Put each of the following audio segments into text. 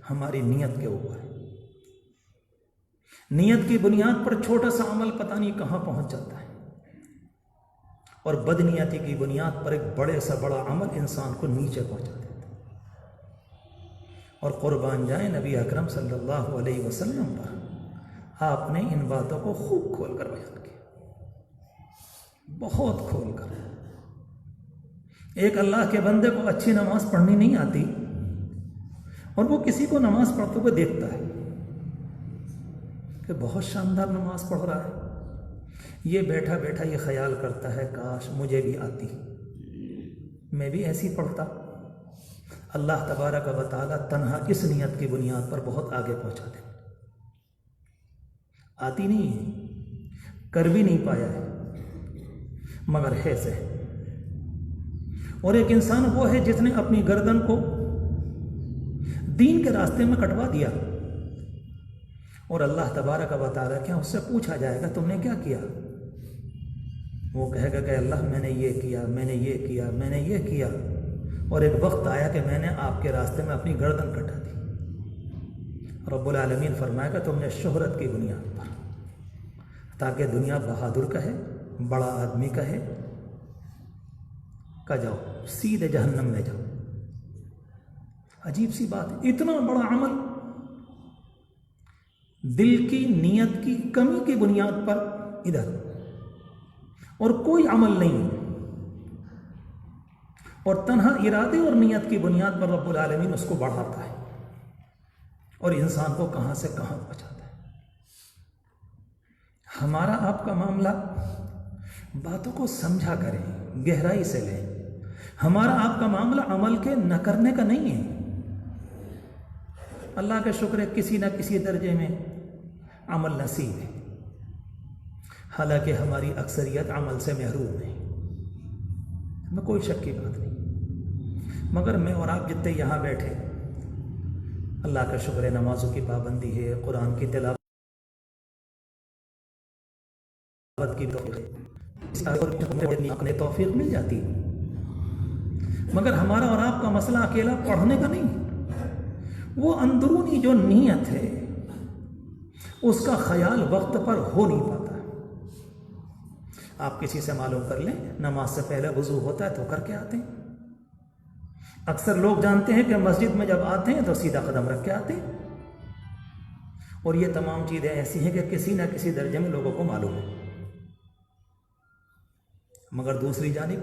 ہماری نیت کے اوپر ہے۔ نیت کی بنیاد پر چھوٹا سا عمل پتہ نہیں کہاں پہنچ جاتا ہے، اور بدنیتی کی بنیاد پر ایک بڑے سے بڑا عمل انسان کو نیچے پہنچا دیتا ہے۔ اور قربان جائیں نبی اکرم صلی اللہ علیہ وسلم پر، آپ نے ان باتوں کو خوب کھول کر بیان کیا، بہت کھول کر۔ ایک اللہ کے بندے کو اچھی نماز پڑھنی نہیں آتی اور وہ کسی کو نماز پڑھتے ہوئے دیکھتا ہے کہ بہت شاندار نماز پڑھ رہا ہے، یہ بیٹھا بیٹھا یہ خیال کرتا ہے کاش مجھے بھی آتی، میں بھی ایسی پڑھتا۔ اللہ تبارک و تعالیٰ تنہا اس نیت کی بنیاد پر بہت آگے پہنچا دے۔ آتی نہیں ہے، کر بھی نہیں پایا ہے، مگر ہے سے۔ اور ایک انسان وہ ہے جس نے اپنی گردن کو دین کے راستے میں کٹوا دیا، اور اللہ تبارک و تعالیٰ کیا اس سے پوچھا جائے گا تم نے کیا کیا؟ وہ کہے گا کہ اللہ میں نے یہ کیا، میں نے یہ کیا، میں نے یہ کیا، اور ایک وقت آیا کہ میں نے آپ کے راستے میں اپنی گردن کٹا دی۔ رب العالمین فرمائے گا تم نے شہرت کی بنیاد پر، تاکہ دنیا بہادر کہے، بڑا آدمی کہے، کہ جاؤ سیدھے جہنم میں جاؤ۔ عجیب سی بات ہے، اتنا بڑا عمل دل کی نیت کی کمی کی بنیاد پر ادھر، اور کوئی عمل نہیں، اور تنہا ارادے اور نیت کی بنیاد پر رب العالمین اس کو بڑھاتا ہے اور انسان کو کہاں سے کہاں پہنچاتا ہے۔ ہمارا آپ کا معاملہ، باتوں کو سمجھا کریں، گہرائی سے لیں۔ ہمارا آپ کا معاملہ عمل کے نہ کرنے کا نہیں ہے۔ اللہ کا شکر ہے کسی نہ کسی درجے میں عمل نصیب ہے، حالانکہ ہماری اکثریت عمل سے محروم ہے، میں کوئی شک کی بات نہیں، مگر میں اور آپ جتنے یہاں بیٹھے، اللہ کا شکر ہے نمازوں کی پابندی ہے، قرآن کی تلاوت کی توفیق مل جاتی، مگر ہمارا اور آپ کا مسئلہ اکیلا پڑھنے کا نہیں، وہ اندرونی جو نیت ہے اس کا خیال وقت پر ہو نہیں پاتا۔ آپ کسی سے معلوم کر لیں، نماز سے پہلے وضو ہوتا ہے تو کر کے آتے ہیں۔ اکثر لوگ جانتے ہیں کہ مسجد میں جب آتے ہیں تو سیدھا قدم رکھ کے آتے ہیں، اور یہ تمام چیزیں ایسی ہیں کہ کسی نہ کسی درجے میں لوگوں کو معلوم ہے، مگر دوسری جانب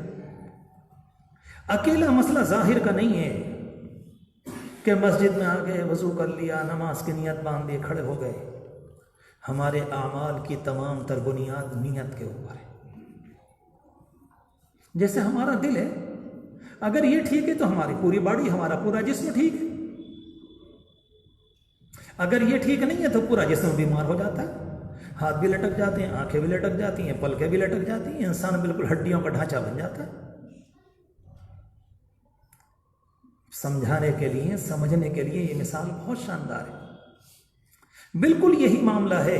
اکیلا مسئلہ ظاہر کا نہیں ہے کہ مسجد میں آ گئے، وضو کر لیا، نماز کی نیت باندھ دی، کھڑے ہو گئے۔ ہمارے اعمال کی تمام تر بنیاد نیت کے اوپر ہے۔ جیسے ہمارا دل ہے، اگر یہ ٹھیک ہے تو ہماری پوری باڈی، ہمارا پورا جسم ٹھیک ہے۔ اگر یہ ٹھیک نہیں ہے تو پورا جسم بیمار ہو جاتا ہے، ہاتھ بھی لٹک جاتے ہیں، آنکھیں بھی لٹک جاتی ہیں، پلکیں بھی لٹک جاتی ہیں، انسان بالکل ہڈیوں کا ڈھانچہ بن جاتا ہے۔ سمجھانے کے لیے، سمجھنے کے لیے یہ مثال بہت شاندار ہے۔ بالکل یہی معاملہ ہے۔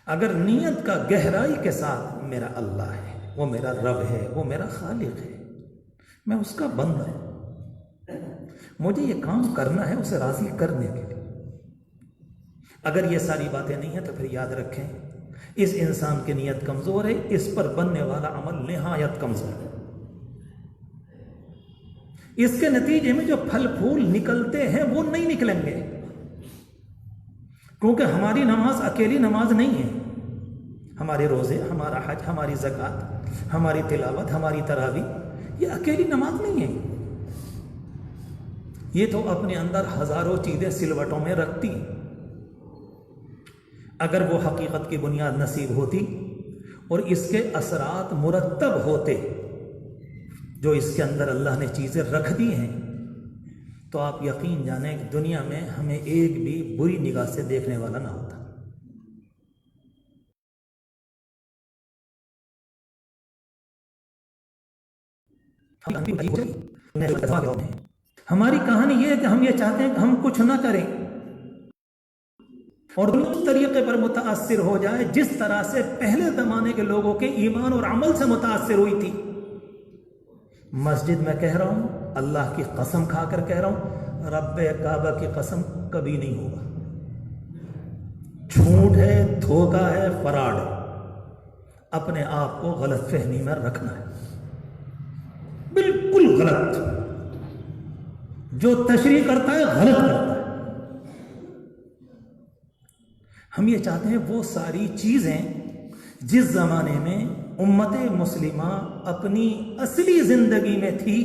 اگر نیت کا گہرائی کے ساتھ میرا اللہ ہے، وہ میرا رب ہے، وہ میرا خالق ہے، میں اس کا بندہ ہوں، مجھے یہ کام کرنا ہے اسے راضی کرنے کے لیے۔ اگر یہ ساری باتیں نہیں ہیں تو پھر یاد رکھیں اس انسان کی نیت کمزور ہے، اس پر بننے والا عمل نہایت کمزور ہے۔ اس کے نتیجے میں جو پھل پھول نکلتے ہیں وہ نہیں نکلیں گے، کیونکہ ہماری نماز اکیلی نماز نہیں ہے۔ ہمارے روزے، ہمارا حج، ہماری زکوٰۃ، ہماری تلاوت، ہماری تراویح، یہ اکیلی نماز نہیں ہے۔ یہ تو اپنے اندر ہزاروں چیزیں سلوٹوں میں رکھتی۔ اگر وہ حقیقت کی بنیاد نصیب ہوتی اور اس کے اثرات مرتب ہوتے، جو اس کے اندر اللہ نے چیزیں رکھ دی ہیں، تو آپ یقین جانیں کہ دنیا میں ہمیں ایک بھی بری نگاہ سے دیکھنے والا نہ ہوتا۔ ہماری کہانی یہ ہے کہ ہم یہ چاہتے ہیں کہ ہم کچھ نہ کریں اور اس طریقے پر متاثر ہو جائے جس طرح سے پہلے زمانے کے لوگوں کے ایمان اور عمل سے متاثر ہوئی تھی۔ مسجد میں کہہ رہا ہوں، اللہ کی قسم کھا کر کہہ رہا ہوں، رب کعبہ کی قسم کبھی نہیں ہوگا. جھوٹ ہے، دھوکہ ہے، فراڈ ہے. اپنے آپ کو غلط فہمی میں رکھنا ہے، بالکل غلط. جو تشریح کرتا ہے غلط کرتا ہے. ہم یہ چاہتے ہیں وہ ساری چیزیں جس زمانے میں امت مسلمہ اپنی اصلی زندگی میں تھی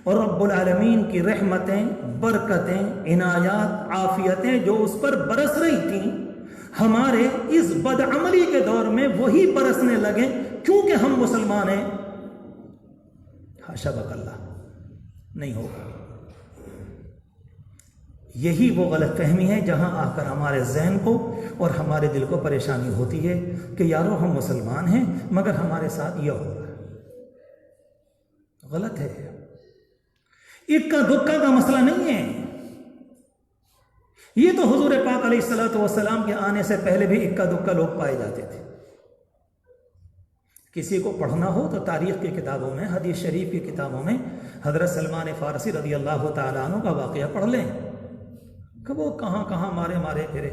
اور رب العالمین کی رحمتیں، برکتیں، عنایات، عافیتیں جو اس پر برس رہی تھیں، ہمارے اس بدعملی کے دور میں وہی برسنے لگیں کیونکہ ہم مسلمان ہیں. حاشا بک اللہ، نہیں ہوگا. یہی وہ غلط فہمی ہے جہاں آ کر ہمارے ذہن کو اور ہمارے دل کو پریشانی ہوتی ہے کہ یارو ہم مسلمان ہیں مگر ہمارے ساتھ یہ ہو رہا ہے. غلط ہے. اکا دکا کا مسئلہ نہیں ہے. یہ تو حضور پاک علیہ الصلوۃ والسلام کے آنے سے پہلے بھی اکا دکا لوگ پائے جاتے تھے. کسی کو پڑھنا ہو تو تاریخ کی کتابوں میں، حدیث شریف کی کتابوں میں حضرت سلمان فارسی رضی اللہ تعالیٰ عنہ کا واقعہ پڑھ لیں کہ وہ کہاں کہاں مارے پھرے،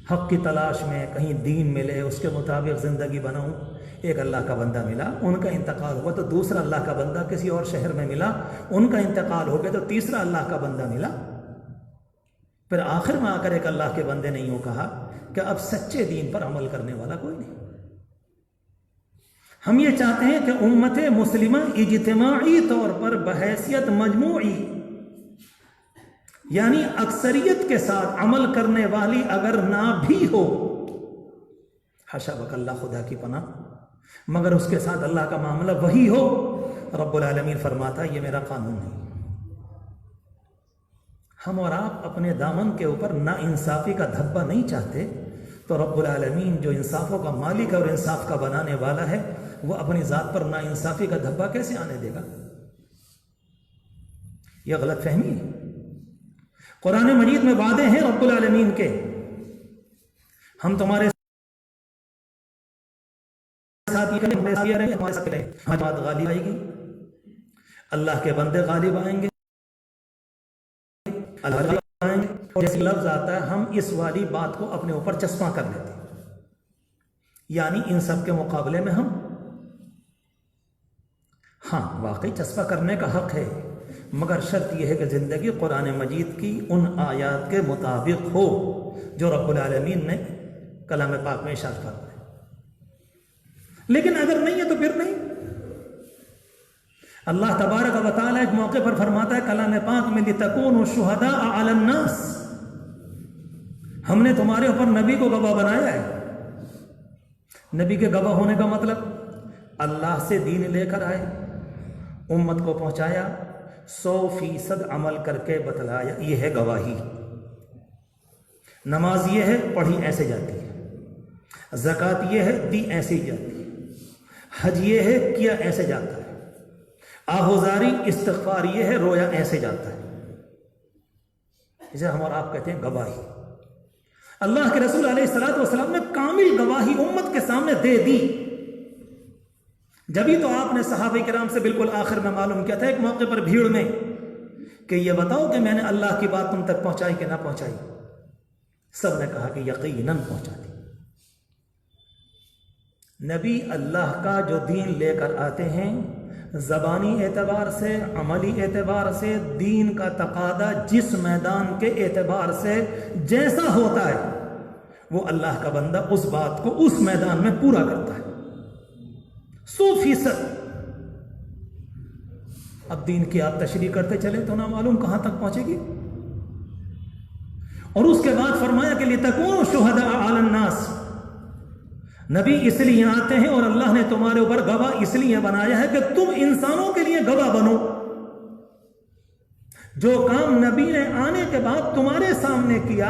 حق کی تلاش میں، کہیں دین ملے اس کے مطابق زندگی بناؤں. ایک اللہ کا بندہ ملا، ان کا انتقال ہوا تو دوسرا اللہ کا بندہ کسی اور شہر میں ملا، ان کا انتقال ہو گیا تو تیسرا اللہ کا بندہ ملا. پھر آخر میں آ کر ایک اللہ کے بندے نے یوں کہا کہ اب سچے دین پر عمل کرنے والا کوئی نہیں. ہم یہ چاہتے ہیں کہ امت مسلمہ اجتماعی طور پر بحیثیت مجموعی، یعنی اکثریت کے ساتھ عمل کرنے والی اگر نہ بھی ہو، حاشا بک اللہ، خدا کی پناہ، مگر اس کے ساتھ اللہ کا معاملہ وہی ہو. رب العالمین فرماتا ہے یہ میرا قانون نہیں. ہم اور آپ اپنے دامن کے اوپر نا انصافی کا دھبا نہیں چاہتے تو رب العالمین جو انصافوں کا مالک اور انصاف کا بنانے والا ہے وہ اپنی ذات پر نا انصافی کا دھبا کیسے آنے دے گا؟ یہ غلط فہمی ہے. قرآن مجید میں وعدے ہیں رب العالمین کے، ہم تمہارے ساتھ بات غالب آئے گی، اللہ کے بندے غالب آئیں گے، اللہ آئیں گے. اور جیسے لفظ آتا ہے ہم اس والی بات کو اپنے اوپر چسپاں کر لیتے ہیں، یعنی ان سب کے مقابلے میں ہم، ہاں واقعی چسپاں کرنے کا حق ہے، مگر شرط یہ ہے کہ زندگی قرآن مجید کی ان آیات کے مطابق ہو جو رب العالمین نے کلام پاک میں ارشاد فرمایا. لیکن اگر نہیں ہے تو پھر نہیں. اللہ تبارک و تعالیٰ ایک موقع پر فرماتا ہے کلام پاک میں لِتَكُونُوا شُهَدَاءَ عَلَى النَّاسِ، ہم نے تمہارے اوپر نبی کو گواہ بنایا ہے. نبی کے گواہ ہونے کا مطلب اللہ سے دین لے کر آئے، امت کو پہنچایا، 100% عمل کر کے بتلایا. یہ ہے گواہی. نماز یہ ہے پڑھی ایسے جاتی ہے، زکوٰۃ یہ ہے دی ایسے ہی جاتی ہے، حج یہ ہے کیا ایسے جاتا ہے، آہوزاری استغفار یہ ہے رویا ایسے جاتا ہے. اسے ہم اور آپ کہتے ہیں گواہی. اللہ کے رسول علیہ الصلوۃ والسلام نے کامل گواہی امت کے سامنے دے دی. جبھی تو آپ نے صحابہ کرام سے بالکل آخر میں معلوم کیا تھا ایک موقع پر بھیڑ میں کہ یہ بتاؤ کہ میں نے اللہ کی بات تم تک پہنچائی کہ نہ پہنچائی؟ سب نے کہا کہ یقیناً پہنچا دی. نبی اللہ کا جو دین لے کر آتے ہیں زبانی اعتبار سے، عملی اعتبار سے، دین کا تقاضا جس میدان کے اعتبار سے جیسا ہوتا ہے وہ اللہ کا بندہ اس بات کو اس میدان میں پورا کرتا ہے 100%. اب دین کی آپ تشریح کرتے چلے تو نہ معلوم کہاں تک پہنچے گی. اور اس کے بعد فرمایا کہ لِتَكُونُوا شُهَدَاءَ عَلَى النَّاسِ، نبی اس لیے آتے ہیں اور اللہ نے تمہارے اوپر گواہ اس لیے بنایا ہے کہ تم انسانوں کے لیے گواہ بنو. جو کام نبی نے آنے کے بعد تمہارے سامنے کیا،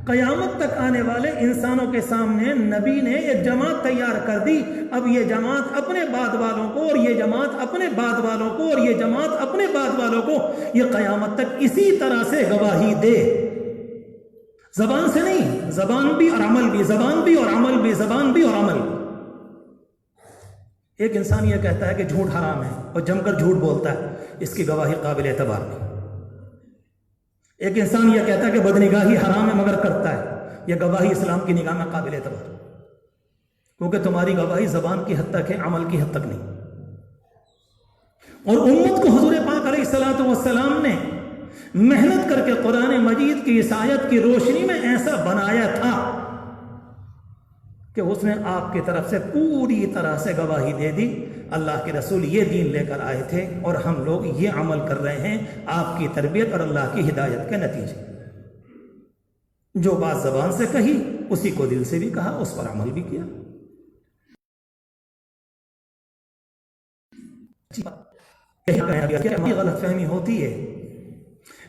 قیامت تک آنے والے انسانوں کے سامنے نبی نے ایک جماعت تیار کر دی. اب یہ جماعت اپنے بعد والوں کو، اور یہ جماعت اپنے بعد والوں کو، اور یہ جماعت اپنے بعد والوں کو، یہ قیامت تک اسی طرح سے گواہی دے. زبان سے نہیں، زبان بھی اور عمل بھی، زبان بھی اور عمل بھی، زبان بھی اور عمل بھی. ایک انسان یہ کہتا ہے کہ جھوٹ حرام ہے اور جم کر جھوٹ بولتا ہے، اس کی گواہی قابل اعتبار نہیں. ایک انسان یہ کہتا ہے کہ بدنگاہی حرام ہے مگر کرتا ہے، یہ گواہی اسلام کی نگاہ میں قابل اعتبار، کیونکہ تمہاری گواہی زبان کی حد تک ہے، عمل کی حد تک نہیں۔ اور امت کو حضور پاک علیہ الصلوۃ والسلام نے محنت کر کے قرآن مجید کی اس آیت کی روشنی میں ایسا بنایا تھا کہ اس نے آپ کی طرف سے پوری طرح سے گواہی دے دی، اللہ کے رسول یہ دین لے کر آئے تھے اور ہم لوگ یہ عمل کر رہے ہیں آپ کی تربیت اور اللہ کی ہدایت کے نتیجے۔ جو بات زبان سے کہی اسی کو دل سے بھی کہا، اس پر عمل بھی کیا۔ غلط فہمی ہوتی ہے،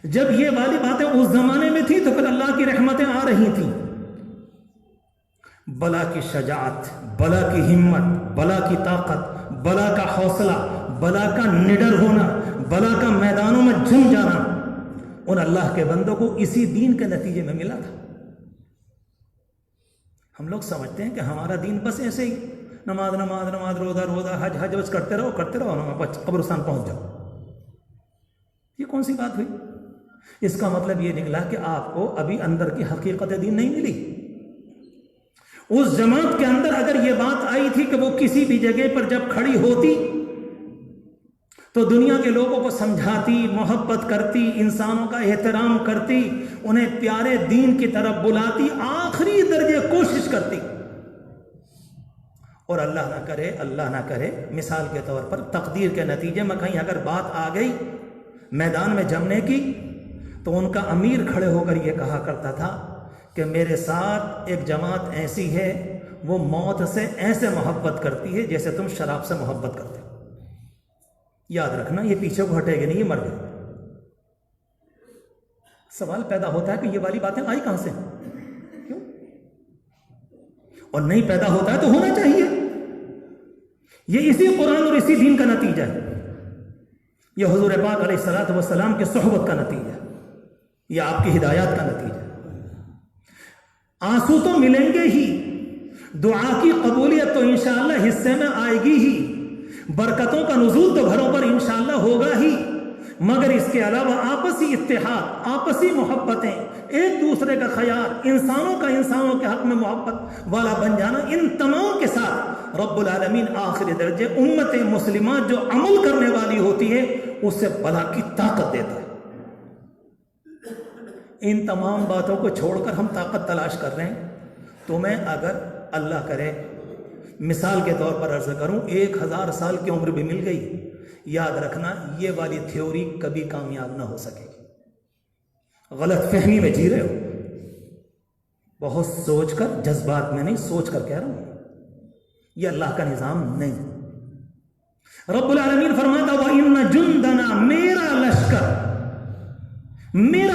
جب یہ والی باتیں اس زمانے میں تھی تو پھر اللہ کی رحمتیں آ رہی تھیں، بلا کی شجاعت، بلا کی ہمت، بلا کی طاقت، بلا کا حوصلہ، بلا کا نڈر ہونا، بلا کا میدانوں میں جم جانا ان اللہ کے بندوں کو اسی دین کے نتیجے میں ملا تھا۔ ہم لوگ سمجھتے ہیں کہ ہمارا دین بس ایسے ہی نماز نماز نماز، روزہ روزہ، حج حج بس کرتے رہو قبرستان پہنچ جاؤ۔ یہ کون سی بات ہوئی؟ اس کا مطلب یہ نکلا کہ آپ کو ابھی اندر کی حقیقت دین نہیں ملی۔ اس جماعت کے اندر اگر یہ بات آئی تھی کہ وہ کسی بھی جگہ پر جب کھڑی ہوتی تو دنیا کے لوگوں کو سمجھاتی، محبت کرتی، انسانوں کا احترام کرتی، انہیں پیارے دین کی طرف بلاتی، آخری درجے کوشش کرتی، اور اللہ نہ کرے مثال کے طور پر تقدیر کے نتیجے میں کہیں اگر بات آ گئی میدان میں جمنے کی تو ان کا امیر کھڑے ہو کر یہ کہا کرتا تھا کہ میرے ساتھ ایک جماعت ایسی ہے وہ موت سے ایسے محبت کرتی ہے جیسے تم شراب سے محبت کرتے ہو۔ یاد رکھنا یہ پیچھے کو ہٹے گی نہیں، یہ مر گئے۔ سوال پیدا ہوتا ہے کہ یہ والی باتیں آئی کہاں سے، کیوں؟ اور نہیں پیدا ہوتا ہے تو ہونا چاہیے، یہ اسی قرآن اور اسی دین کا نتیجہ ہے، یہ حضور پاک علیہ الصلوۃ والسلام کے صحبت کا نتیجہ ہے، یہ آپ کی ہدایات کا نتیجہ ہے۔ آنسو تو ملیں گے ہی، دعا کی قبولیت تو انشاءاللہ حصے میں آئے گی ہی، برکتوں کا نزول تو گھروں پر انشاءاللہ ہوگا ہی، مگر اس کے علاوہ آپسی اتحاد، آپسی محبتیں، ایک دوسرے کا خیال، انسانوں کا انسانوں کے حق میں محبت والا بن جانا، ان تمام کے ساتھ رب العالمین آخری درجے امت مسلمہ جو عمل کرنے والی ہوتی ہے اس سے بلا کی طاقت دیتا ہے۔ ان تمام باتوں کو چھوڑ کر ہم طاقت تلاش کر رہے ہیں۔ تمہیں اگر اللہ کرے مثال کے طور پر عرض کروں 1000 سال کی عمر بھی مل گئی، یاد رکھنا یہ والی تھیوری کبھی کامیاب نہ ہو سکے گی۔ غلط فہمی میں جی رہے ہو، بہت سوچ کر، جذبات میں نہیں، سوچ کر کہہ رہا ہوں، یہ اللہ کا نظام نہیں۔ رب العالمین فرماتا وَإِنَّ جُنْدَنَا، میرا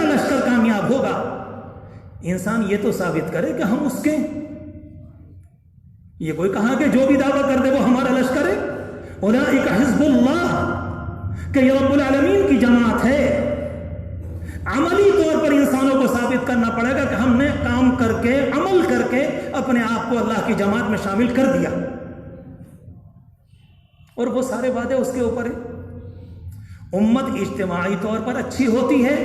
لشکر کامیاب ہوگا۔ انسان یہ تو ثابت کرے کہ ہم اس کے، یہ کوئی کہا کہ جو بھی دعویٰ کر دے وہ ہمارا لشکر ہے، اولئک حزب اللہ، کہ یہ رب العالمین کی جماعت ہے۔ عملی طور پر انسانوں کو ثابت کرنا پڑے گا کہ ہم نے کام کر کے، عمل کر کے اپنے آپ کو اللہ کی جماعت میں شامل کر دیا، اور وہ سارے وعدے اس کے اوپر ہیں۔ امت اجتماعی طور پر اچھی ہوتی ہے،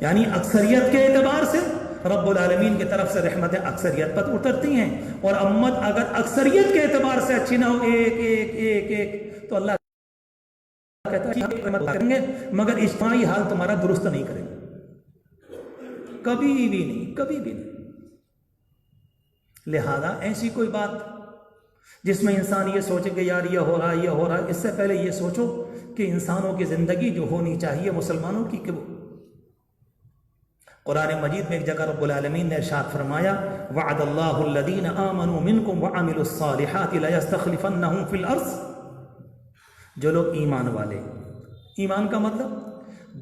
یعنی اکثریت کے اعتبار سے رب العالمین کی طرف سے رحمتیں اکثریت پر اترتی ہیں، اور امت اگر اکثریت کے اعتبار سے اچھی نہ ہو، ایک ایک ایک ایک، تو اللہ کہتا ہے کریں گے مگر اجتماعی حال تمہارا درست نہیں کریں گے، کبھی بھی نہیں، کبھی بھی نہیں۔ لہذا ایسی کوئی بات جس میں انسان یہ سوچے کہ یار یہ ہو رہا ہے، یہ ہو رہا ہے، اس سے پہلے یہ سوچو کہ انسانوں کی زندگی جو ہونی چاہیے مسلمانوں کی، کہ وہ قرآن مجید میں ایک جگہ رب العالمین نے ارشاد فرمایا وعد اللہ الذین آمنوا منکم وعملوا الصالحات لیستخلفنہم فی الارض، جو لوگ ایمان والے، ایمان کا مطلب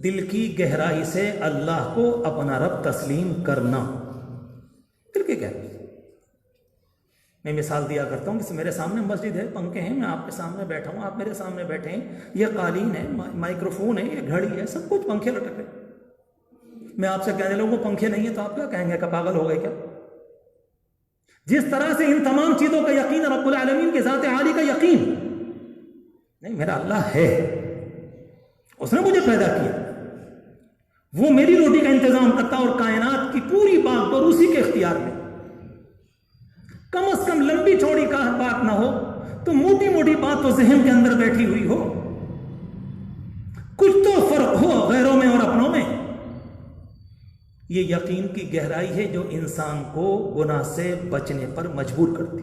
دل کی گہرائی سے اللہ کو اپنا رب تسلیم کرنا، دل کی گہرائی۔ میں مثال دیا کرتا ہوں کہ میرے سامنے مسجد ہے، پنکھے ہیں، میں آپ کے سامنے بیٹھا ہوں، آپ میرے سامنے بیٹھے ہیں، یہ قالین ہے، مائکروفون ہے، یہ گھڑی ہے، سب کچھ پنکھے لٹک رہے۔ میں آپ سے کہنے لگوں وہ پنکھے نہیں ہیں تو آپ کیا کہیں گے کہ پاگل ہو گئے کیا؟ جس طرح سے ان تمام چیزوں کا یقین، رب العالمین کی ذات عالی کا یقین، نہیں میرا اللہ ہے، اس نے مجھے پیدا کیا، وہ میری روٹی کا انتظام کرتا اور کائنات کی پوری بات اور اسی کے اختیار میں. کم از کم لمبی چوڑی کا بات نہ ہو تو موٹی موٹی بات تو ذہن کے اندر بیٹھی ہوئی ہو. کچھ تو فرق ہو غیروں میں اور اپنوں میں. یہ یقین کی گہرائی ہے جو انسان کو گناہ سے بچنے پر مجبور کرتی.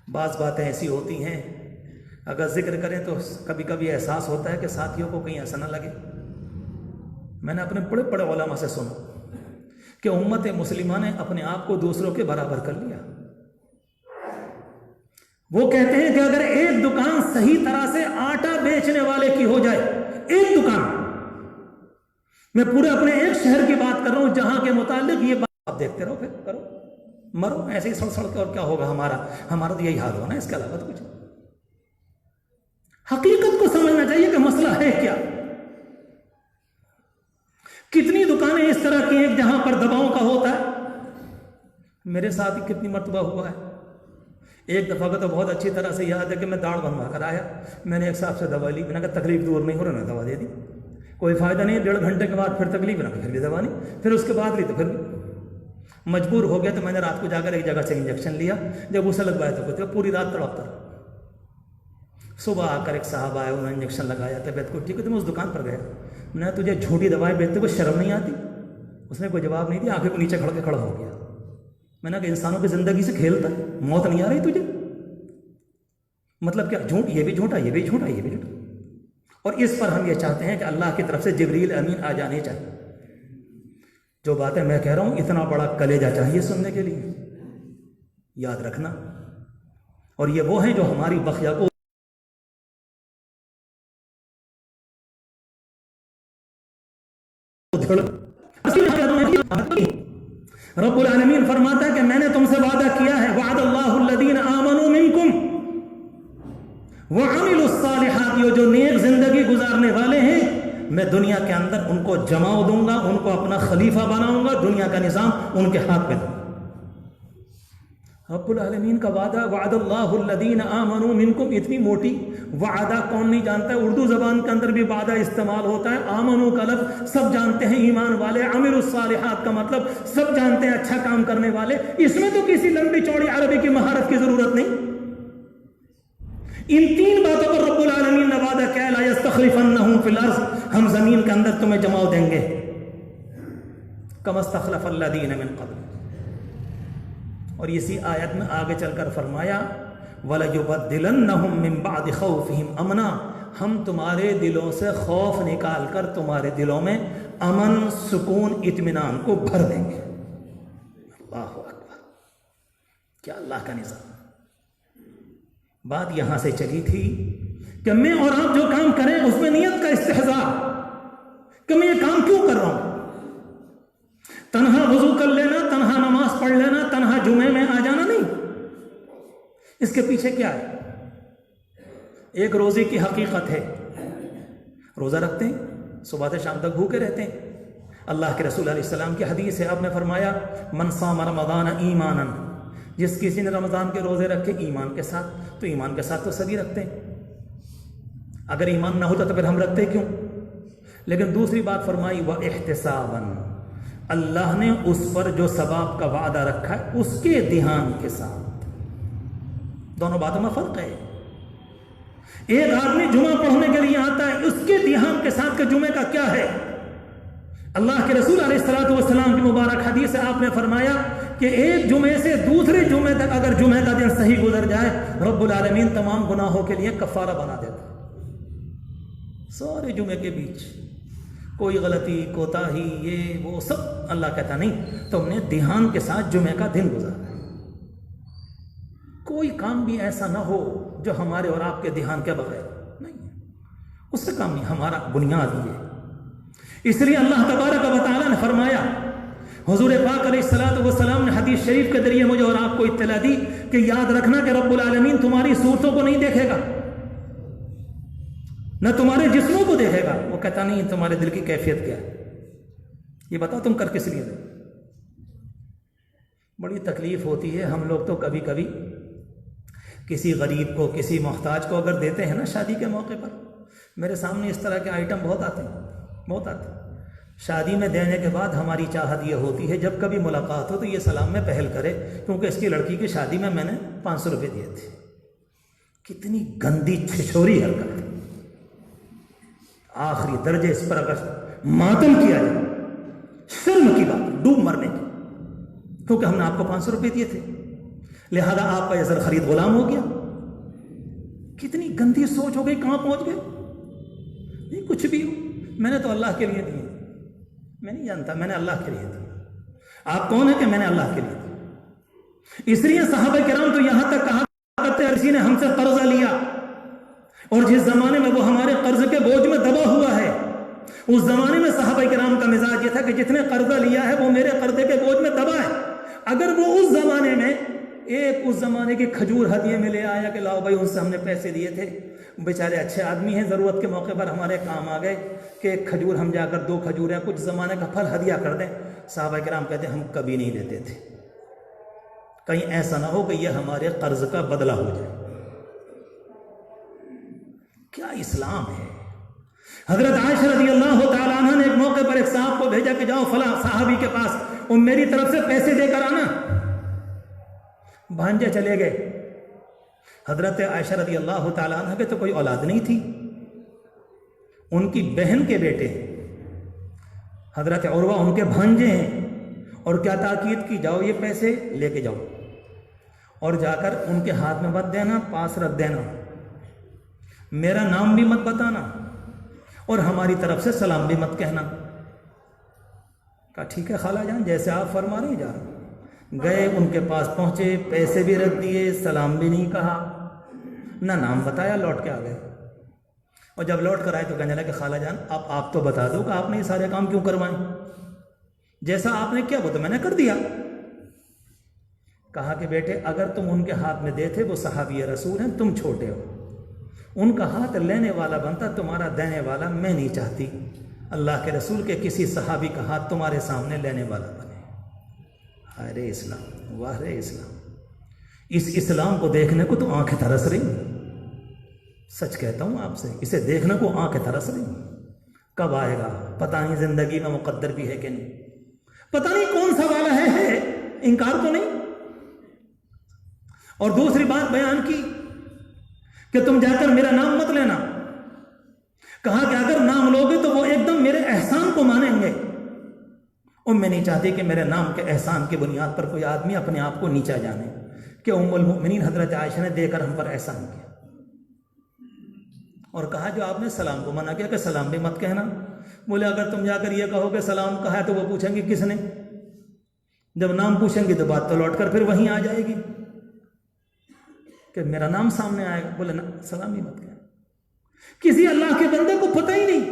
بعض باتیں ایسی ہوتی ہیں اگر ذکر کریں تو کبھی کبھی احساس ہوتا ہے کہ ساتھیوں کو کہیں ایسا نہ لگے. میں نے اپنے بڑے بڑے علماء سے سنا کہ امت مسلمہ نے اپنے آپ کو دوسروں کے برابر کر لیا. وہ کہتے ہیں کہ اگر ایک دکان صحیح طرح سے آٹا بیچنے والے کی ہو جائے, ایک دکان, میں پورے اپنے ایک شہر کی بات کر رہا ہوں جہاں کے متعلق یہ بات آپ دیکھتے رہو, پھر کرو مرو ایسے ہی سڑ سڑ کے, اور کیا ہوگا ہمارا تو یہی حال ہونا, اس کے علاوہ تو کچھ. حقیقت کو سمجھنا چاہیے کہ مسئلہ ہے کیا. کتنی دکانیں اس طرح کی ہیں جہاں پر دباؤں کا ہوتا ہے. میرے ساتھ ہی کتنی مرتبہ ہوا ہے. ایک دفعہ کا تو بہت اچھی طرح سے یاد ہے کہ میں داڑھ بنوا کر آیا, میں نے ایک صاحب سے دوا لی, میں نے کہا تکلیف دور نہیں ہو رہا, دوا دے دی, کوئی فائدہ نہیں. 1.5 گھنٹے کے بعد پھر تکلیف نہ, پھر بھی دوا نہیں, پھر اس کے بعد لی تو پھر مجبور ہو گیا. تو میں نے رات کو جا کر ایک جگہ سے انجیکشن لیا, جب اسے لگوایا تو کچھ پوری رات تڑپتا رہا. صبح آ کر ایک صاحب آئے, انہوں نے انجیکشن لگایا, طبیعت کو ٹھیک ہے. تو میں اس دکان پر گیا, میں نے تجھے جھوٹی دوائیں بیچتے کو شرم نہیں آتی؟ اس نے کوئی جواب نہیں دیا, آنکھیں کو نیچے کھڑا ہو گیا. میں نے کہا انسانوں کی زندگی سے کھیلتا ہے, موت نہیں آ رہی تجھے؟ مطلب کیا جھوٹ, یہ بھی جھوٹا, یہ بھی جھوٹا, یہ بھی جھوٹا. اور اس پر ہم یہ چاہتے ہیں کہ اللہ کی طرف سے جبریل امین آ جانے چاہیے. جو باتیں میں کہہ رہا ہوں اتنا بڑا کلیجہ چاہیے سننے کے لیے, یاد رکھنا. اور یہ وہ ہیں جو ہماری بخیا کو رب العالمین فرماتا ہے کہ میں نے تم سے وعدہ کیا ہے, وعد اللہ الذین آمنوا منکم وعملوا الصالحات, یہ جو نیک زندگی گزارنے والے ہیں میں دنیا کے اندر ان کو جماؤ دوں گا, ان کو اپنا خلیفہ بناؤں گا, دنیا کا نظام ان کے ہاتھ میں دوں گا. رب العالمین کا وعدہ, وعد اللہ الذین آمنوا منکم, اتنی موٹی وعدہ کون نہیں جانتا ہے. اردو زبان کے اندر بھی وعدہ استعمال ہوتا ہے. آمنو کا لفظ سب جانتے ہیں, ایمان والے. عملوا الصالحات کا مطلب سب جانتے ہیں اچھا کام کرنے والے. اس میں تو کسی لمبی چوڑی عربی کی مہارت کی ضرورت نہیں. ان 3 باتوں پر رب العالمین نے وعدہ کیا, لا یستخلفنہم فی الارض, ہم زمین کے اندر تمہیں جماؤ دیں گے, کما استخلف الذین من قبل. اور اسی آیت میں آگے چل کر فرمایا وَلَيُبَدِّلَنَّهُم مِّن بَعْدِ خَوْفِهِمْ أَمْنًا, ہم تمہارے دلوں سے خوف نکال کر تمہارے دلوں میں امن, سکون, اطمینان کو بھر دیں گے. اللہ اکبر, کیا اللہ کا نظام. بات یہاں سے چلی تھی کہ میں اور آپ جو کام کریں اس میں نیت کا استحضاء کہ میں یہ کام کیوں کر رہا ہوں. تنہا وضو کر لینا, تنہا نماز پڑھ لینا, تنہا جمعے میں آ جانا نہیں. اس کے پیچھے کیا ہے؟ ایک روزے کی حقیقت ہے. روزہ رکھتے ہیں, صبح سے شام تک بھوکے رہتے ہیں. اللہ کے رسول علیہ السلام کی حدیث ہے, آپ نے فرمایا من صام رمضان ایمانا, جس کسی نے رمضان کے روزے رکھے ایمان کے ساتھ, تو ایمان کے ساتھ تو سبھی رکھتے ہیں. اگر ایمان نہ ہوتا تو پھر ہم رکھتے کیوں؟ لیکن دوسری بات فرمائی وَاحْتِسَابًا, اللہ نے اس پر جو ثواب کا وعدہ رکھا ہے اس کے دھیان کے ساتھ. دونوں باتوں میں فرق ہے. ایک آدمی جمعہ پڑھنے کے لیے آتا ہے, اس کے دھیان کے ساتھ کہ جمعے کا کیا ہے. اللہ کے رسول علیہ الصلوۃ والسلام کی مبارک حدیث سے آپ نے فرمایا کہ ایک جمعے سے دوسرے جمعے تک اگر جمعے کا دن صحیح گزر جائے, رب العالمین تمام گناہوں کے لیے کفارہ بنا دیتا. سارے جمعے کے بیچ کوئی غلطی, کوتاہی, یہ وہ سب, اللہ کہتا نہیں, تم نے دھیان کے ساتھ جمعے کا دن گزارا. کوئی کام بھی ایسا نہ ہو جو ہمارے اور آپ کے دھیان کے بغیر نہیں ہے, اس سے کام نہیں, ہمارا بنیاد یہ ہے. اس لیے اللہ تبارک و تعالیٰ نے فرمایا, حضور پاک علیہ الصلوۃ والسلام نے حدیث شریف کے ذریعے مجھے اور آپ کو اطلاع دی کہ یاد رکھنا کہ رب العالمین تمہاری صورتوں کو نہیں دیکھے گا, نہ تمہارے جسموں کو دیکھے گا. وہ کہتا نہیں تمہارے دل کی کیفیت کیا ہے, یہ بتاؤ تم کر کس لیے دے. بڑی تکلیف ہوتی ہے. ہم لوگ تو کبھی کبھی کسی غریب کو, کسی محتاج کو اگر دیتے ہیں نا شادی کے موقع پر, میرے سامنے اس طرح کے آئٹم بہت آتے ہیں، بہت آتے ہیں۔ شادی میں دینے کے بعد ہماری چاہت یہ ہوتی ہے جب کبھی ملاقات ہو تو یہ سلام میں پہل کرے، کیونکہ اس کی لڑکی کی شادی میں نے 500 روپے دیے تھے۔ کتنی گندی چھچوری حرکت، آخری درجے اس پر اگر ماتم کیا جائے، شرم کی بات، ڈوب مرنے کی، کیونکہ ہم نے آپ کو 500 روپے دیے تھے، لہذا آپ کا یہ زر خرید غلام ہو گیا۔ کتنی گندی سوچ ہو گئی، کہاں پہنچ گئے؟ نہیں کچھ بھی ہو، میں نے تو اللہ کے لیے دیے، میں نہیں جانتا، میں نے اللہ کے لیے دیے۔ آپ کون ہیں کہ میں نے اللہ کے لیے دیے؟ اس لیے صحابہ کرام تو یہاں تک کہا کرتے ہیں کسی نے ہم سے قرضہ لیا، اور جس زمانے میں وہ ہمارے قرض کے بوجھ میں دبا ہوا ہے، اس زمانے میں صحابہ کرام کا مزاج یہ تھا کہ جتنے قرضہ لیا ہے وہ میرے قرضے کے بوجھ میں دبا ہے۔ اگر وہ اس زمانے میں ایک اس زمانے کی کھجور ہدیے میں لے آیا کہ لاؤ بھائی ان سے ہم نے پیسے دیے تھے، بیچارے اچھے آدمی ہیں، ضرورت کے موقع پر ہمارے کام آ گئے کہ ایک کھجور ہم جا کر 2 کھجوریں کچھ زمانے کا پھل ہدیہ کر دیں، صحابہ کرام کہتے ہیں ہم کبھی نہیں دیتے تھے، کہیں ایسا نہ ہو کہ یہ ہمارے قرض کا بدلہ ہو جائے۔ کیا اسلام ہے! حضرت عائشہ رضی اللہ تعالیٰ عنہ نے ایک موقع پر ایک صاحب کو بھیجا کہ جاؤ فلاں صحابی کے پاس اور میری طرف سے پیسے دے کر آنا۔ بھانجے چلے گئے۔ حضرت عائشہ رضی اللہ تعالیٰ عنہ کے تو کوئی اولاد نہیں تھی، ان کی بہن کے بیٹے حضرت عروہ ان کے بھانجے ہیں، اور کیا تاکید کی، جاؤ یہ پیسے لے کے جاؤ اور جا کر ان کے ہاتھ میں مت دینا، پاس رکھ دینا، میرا نام بھی مت بتانا اور ہماری طرف سے سلام بھی مت کہنا۔ کہا ٹھیک ہے خالہ جان، جیسے آپ فرما رہے جا رہے۔ گئے، ان کے پاس پہنچے، پیسے بھی رکھ دیے، سلام بھی نہیں کہا، نہ نام بتایا، لوٹ کے آ گئے۔ اور جب لوٹ کر آئے تو کہنے لگے کہ خالہ جان اب آپ تو بتا دو کہ آپ نے یہ سارے کام کیوں کروائیں، جیسا آپ نے کیا وہ تو میں نے کر دیا۔ کہا کہ بیٹے اگر تم ان کے ہاتھ میں دیتے، وہ صحابی رسول ہیں، تم چھوٹے ہو، ان کا ہاتھ لینے والا بنتا، تمہارا دینے والا میں نہیں چاہتی اللہ کے رسول کے کسی صحابی کا ہاتھ تمہارے سامنے لینے والا بنے۔ ہائے رے اسلام، واہ رے اسلام! اس اسلام کو دیکھنے کو تو آنکھیں ترس رہی، سچ کہتا ہوں آپ سے، اسے دیکھنے کو آنکھیں ترس رہی۔ کب آئے گا پتہ نہیں، زندگی میں مقدر بھی ہے کہ نہیں، پتہ نہیں کون سا والا ہے، انکار تو نہیں۔ اور دوسری بات بیان کی کہ تم جا کر میرا نام مت لینا، کہا کہ اگر نام لوگے تو وہ ایک دم میرے احسان کو مانیں گے، اور میں نہیں چاہتی کہ میرے نام کے احسان کی بنیاد پر کوئی آدمی اپنے آپ کو نیچا جانے، کہ ام المؤمنین حضرت عائشہ نے دے کر ہم پر احسان کیا۔ اور کہا جو آپ نے سلام کو منع کیا کہ سلام بھی مت کہنا، بولے اگر تم جا کر یہ کہو کہ سلام کہا ہے تو وہ پوچھیں گے کس نے، جب نام پوچھیں گے تو بات تو لوٹ کر پھر وہیں آ جائے گی کہ میرا نام سامنے آئے گا، بولے نا سلام ہی مت کہنا۔ کسی اللہ کے بندے کو پتہ ہی نہیں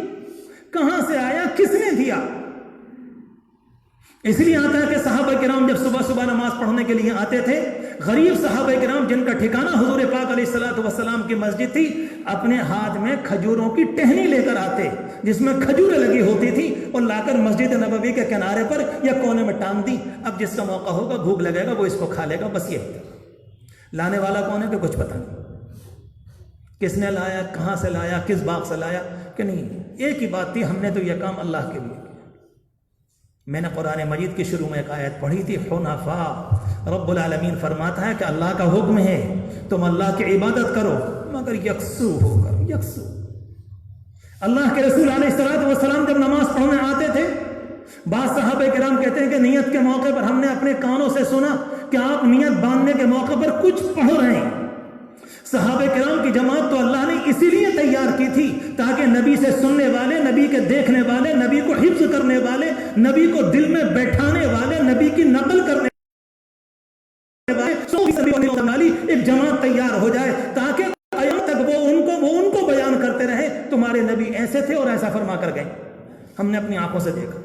کہاں سے آیا، کس نے دیا۔ اس لیے آتا ہے کہ صحابہ کرام جب صبح صبح نماز پڑھنے کے لیے آتے تھے، غریب صحابہ کرام جن کا ٹھکانہ حضور پاک علیہ الصلوۃ والسلام کی مسجد تھی، اپنے ہاتھ میں کھجوروں کی ٹہنی لے کر آتے جس میں کھجوریں لگی ہوتی تھی، اور لا کر مسجد نبوی کے کنارے پر یا کونے میں ٹانگ دی۔ اب جس کا موقع ہوگا، بھوک لگے گا، وہ اس کو کھا لے گا، بس یہ لانے والا کون ہے کہ کچھ پتہ نہیں، کس نے لایا، کہاں سے لایا، کس باغ سے لایا، کہ نہیں، ایک ہی بات تھی، ہم نے تو یہ کام اللہ کے لیے کیا۔ میں نے قرآن مجید کی شروع میں ایک آیت پڑھی تھی، حنفاء، رب العالمین فرماتا ہے کہ اللہ کا حکم ہے تم اللہ کی عبادت کرو مگر یکسو ہو کر، یکسو۔ اللہ کے رسول علیہ الصلوۃ والسلام جب نماز پڑھنے آتے تھے، بعض صحابہ کرام کہتے ہیں کہ نیت کے موقع پر ہم نے اپنے کانوں سے سنا کہ آپ نیت باندھنے کے موقع پر کچھ پڑھ رہے ہیں۔ صحابہ کرام کی جماعت تو اللہ نے اسی لیے تیار کی تھی تاکہ نبی سے سننے والے، نبی کے دیکھنے والے، نبی کو حفظ کرنے والے، نبی کو دل میں بیٹھانے والے، نبی کی نقل کرنے والے ایک جماعت تیار ہو جائے، تاکہ قیامت تک وہ ان کو بیان کرتے رہے تمہارے نبی ایسے تھے اور ایسا فرما کر گئے، ہم نے اپنی آنکھوں سے دیکھا۔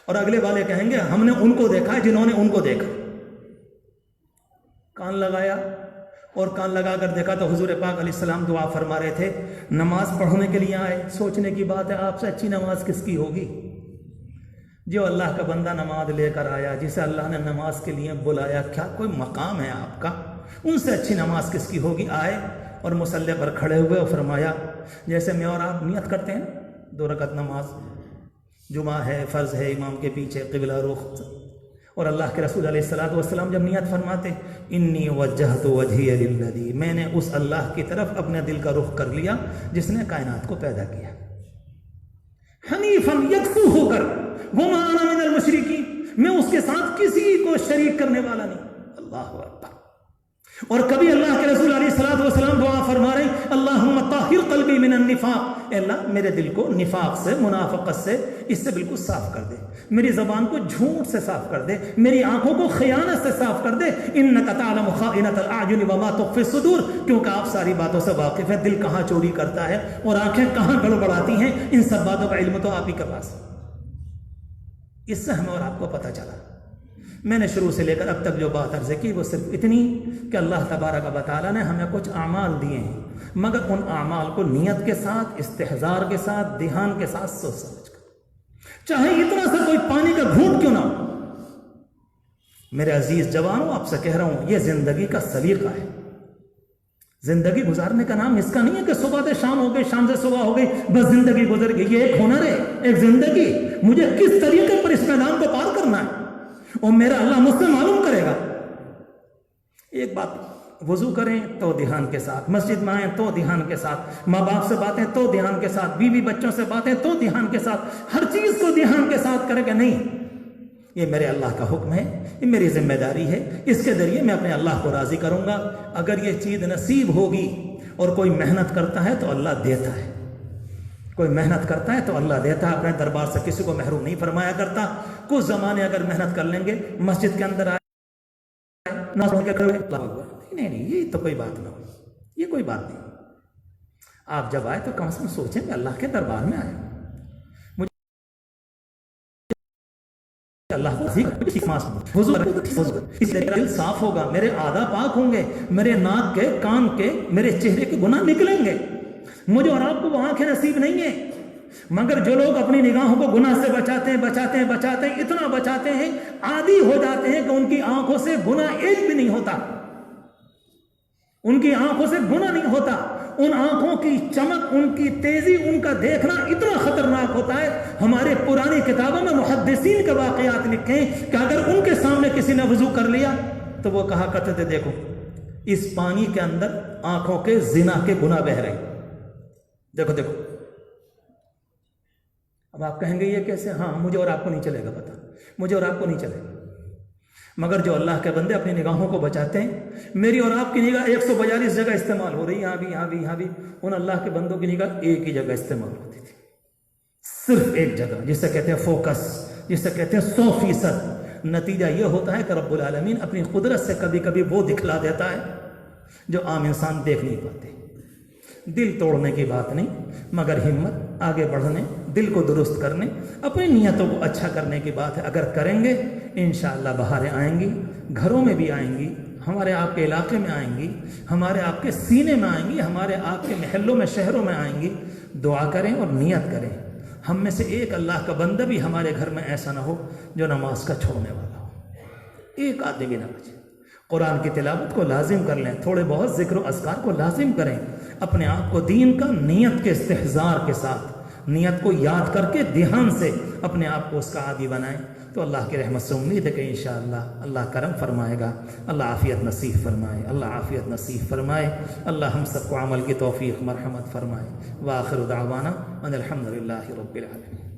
اور اگلے والے کہیں گے ہم نے ان کو دیکھا جنہوں نے ان کو دیکھا۔ کان لگایا اور کان لگا کر دیکھا تو حضور پاک علیہ السلام دعا فرما رہے تھے، نماز پڑھنے کے لیے آئے، سوچنے کی بات ہے آپ سے اچھی نماز کس کی ہوگی؟ جو اللہ کا بندہ نماز لے کر آیا، جسے اللہ نے نماز کے لیے بلایا، کیا کوئی مقام ہے آپ کا؟ ان سے اچھی نماز کس کی ہوگی؟ آئے اور مصلی پر کھڑے ہوئے اور فرمایا جیسے میں اور آپ نیت کرتے ہیں 2 رکعت نماز جمعہ ہے، فرض ہے، امام کے پیچھے قبلہ رخ، اور اللہ کے رسول علیہ الصلوۃ والسلام جب نیت فرماتے انی وجہت وجہی للذی، میں نے اس اللہ کی طرف اپنے دل کا رخ کر لیا جس نے کائنات کو پیدا کیا، حنیفا یکسو ہو کر، وما انا من المشرکین، میں اس کے ساتھ کسی کو شریک کرنے والا نہیں۔ اللہ اکبر۔ اور کبھی اللہ کے رسول علیہ الصلوۃ والسلام دعا فرما رہے ہیں اللہم طہر قلبی من النفاق، اے اللہ میرے دل کو نفاق سے، منافقت سے، اس سے بالکل صاف کر دے، میری زبان کو جھوٹ سے صاف کر دے، میری آنکھوں کو خیانت سے صاف کر دے، انک تعلم خائنۃ الاعین وما تخفی الصدور، کیونکہ آپ ساری باتوں سے واقف ہیں، دل کہاں چوری کرتا ہے اور آنکھیں کہاں گڑبڑاتی ہیں، ان سب باتوں کا علم تو آپ ہی کے پاس۔ اس سے ہمیں اور آپ کو پتہ چلا۔ میں نے شروع سے لے کر اب تک جو بات عرض کی وہ صرف اتنی کہ اللہ تبارک و تعالیٰ نے ہمیں کچھ اعمال دیے ہیں، مگر ان اعمال کو نیت کے ساتھ، استحضار کے ساتھ، دھیان کے ساتھ سوچ سمجھ کر، چاہے اتنا سا کوئی پانی کا گھونٹ کیوں نہ ہو۔ میرے عزیز جوانوں، آپ سے کہہ رہا ہوں، یہ زندگی کا سلیقہ ہے۔ زندگی گزارنے کا نام اس کا نہیں ہے کہ صبح سے شام ہو گئی، شام سے صبح ہو گئی، بس زندگی گزر گئی۔ یہ ایک ہنر ہے، ایک زندگی، مجھے کس طریقے پر اس میدان کو پار کرنا ہے اور میرا اللہ مجھ سے معلوم کرے گا۔ ایک بات، وضو کریں تو دھیان کے ساتھ، مسجد میں آئیں تو دھیان کے ساتھ، ماں باپ سے باتیں تو دھیان کے ساتھ، بیوی بچوں سے باتیں تو دھیان کے ساتھ، ہر چیز کو دھیان کے ساتھ کرے گا۔ نہیں، یہ میرے اللہ کا حکم ہے، یہ میری ذمہ داری ہے، اس کے ذریعے میں اپنے اللہ کو راضی کروں گا۔ اگر یہ چیز نصیب ہوگی، اور کوئی محنت کرتا ہے تو اللہ دیتا ہے، کوئی محنت کرتا ہے تو اللہ دیتا ہے، اپنے دربار سے کسی کو محروم نہیں فرمایا کرتا۔ کچھ زمانے اگر محنت کر لیں گے، مسجد کے اندر آئے نہ سن کے کھڑے نہیں، یہ تو کوئی بات نہ ہو، یہ کوئی بات نہیں۔ آپ جب آئے تو کم از کم سوچیں کہ اللہ کے دربار میں آئے، اللہ اس لیے دل صاف ہوگا، میرے اعضاء پاک ہوں گے، میرے ناک کے، کان کے، میرے چہرے کے گناہ نکلیں گے۔ مجھے اور آپ کو وہ آنکھیں نصیب نہیں ہیں، مگر جو لوگ اپنی نگاہوں کو گناہ سے بچاتے ہیں، اتنا بچاتے ہیں، عادی ہو جاتے ہیں کہ ان کی آنکھوں سے گناہ ایک بھی نہیں ہوتا، ان کی آنکھوں سے گناہ نہیں ہوتا۔ ان آنکھوں کی چمک، ان کی تیزی، ان کا دیکھنا اتنا خطرناک ہوتا ہے۔ ہمارے پرانی کتابوں میں محدثین کے واقعات لکھے ہیں کہ اگر ان کے سامنے کسی نے وضو کر لیا تو وہ کہا کرتے تھے دیکھو اس پانی کے اندر آنکھوں کے زنا کے گناہ بہ رہے، دیکھو دیکھو۔ اب آپ کہیں گے یہ کیسے؟ ہاں، مجھے اور آپ کو نہیں چلے گا پتہ، مجھے اور آپ کو نہیں چلے گا، مگر جو اللہ کے بندے اپنی نگاہوں کو بچاتے ہیں، میری اور آپ کی نگاہ 142 جگہ استعمال ہو رہی ہے، یہاں بھی، ان اللہ کے بندوں کی نگاہ ایک ہی جگہ استعمال ہوتی تھی، صرف ایک جگہ، جسے کہتے ہیں فوکس، جسے کہتے ہیں 100%۔ نتیجہ یہ ہوتا ہے کہ رب العالمین اپنی قدرت سے کبھی کبھی وہ دکھلا دیتا ہے جو عام انسان دیکھ نہیں پاتے۔ دل توڑنے کی بات نہیں، مگر ہمت، آگے بڑھنے، دل کو درست کرنے، اپنی نیتوں کو اچھا کرنے کی بات ہے۔ اگر کریں گے انشاءاللہ بہاریں آئیں گی، گھروں میں بھی آئیں گی، ہمارے آپ کے علاقے میں آئیں گی، ہمارے آپ کے سینے میں آئیں گی، ہمارے آپ کے محلوں میں، شہروں میں آئیں گی۔ دعا کریں اور نیت کریں، ہم میں سے ایک اللہ کا بندہ بھی ہمارے گھر میں ایسا نہ ہو جو نماز کا چھوڑنے والا ہو، ایک آدمی بھی نہ بچے۔ قرآن کی تلاوت کو لازم کر لیں، تھوڑے بہت ذکر و اذکار کو لازم کریں، اپنے آپ کو دین کا نیت کے استحضار کے ساتھ، نیت کو یاد کر کے دھیان سے اپنے آپ کو اس کا عادی بنائیں، تو اللہ کی رحمت سے امید ہے کہ انشاءاللہ اللہ کرم فرمائے گا، اللہ عافیت نصیب فرمائے، اللہ عافیت نصیب فرمائے، اللہ ہم سب کو عمل کی توفیق مرحمت فرمائے۔ وآخر دعوانا ان الحمد للہ رب العالمین۔